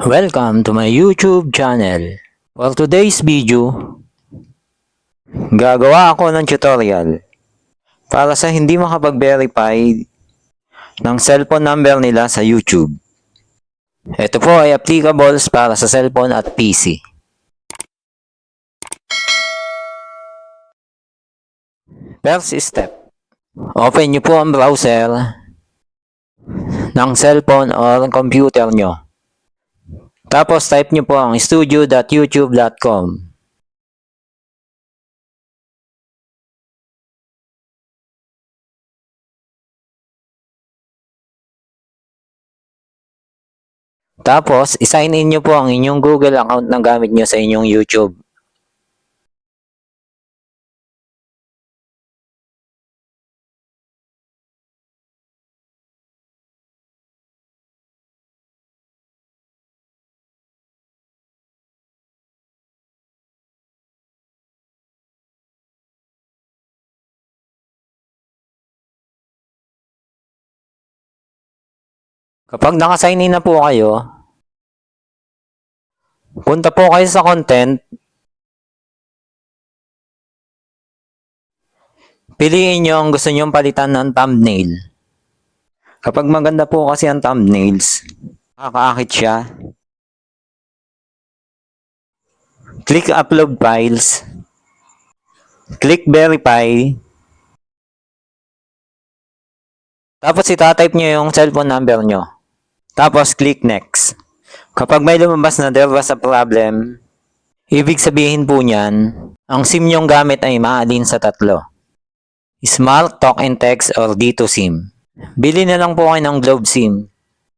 Welcome to my YouTube channel. For today's video, gagawa ako ng tutorial para sa hindi makapag-verify ng cellphone number nila sa YouTube. Ito po ay applicable para sa cellphone at PC. First step, open nyo po ang browser ng cellphone or computer nyo. Tapos type nyo po ang studio.youtube.com. Tapos, i-sign in nyo po ang inyong Google account na gamit nyo sa inyong YouTube. Kapag naka-sign in na po kayo, punta po kayo sa content. Piliin nyo ang gusto nyong palitan ng thumbnail. Kapag maganda po kasi ang thumbnails, nakakaakit siya. Click upload files. Click verify. Tapos itatype nyo yung cellphone number nyo. Tapos click next. Kapag may lumabas na there was a problem, ibig sabihin po niyan, ang SIM nyong gamit ay maalin sa tatlo. Smart, Talk and Text or D2 SIM. Bili na lang po kayo ng Globe SIM.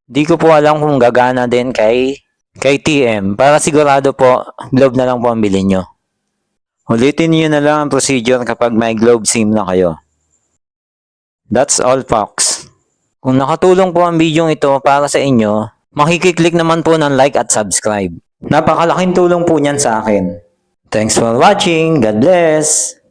Di ko po alam kung gagana din kay TM. Para sigurado po, Globe na lang po ang bilhin nyo. Ulitin nyo na lang ang procedure kapag may Globe SIM na kayo. That's all, folks. Kung nakatulong po ang video ito para sa inyo, makikiclick naman po ng like at subscribe. Napakalaking tulong po niyan sa akin. Thanks for watching. God bless!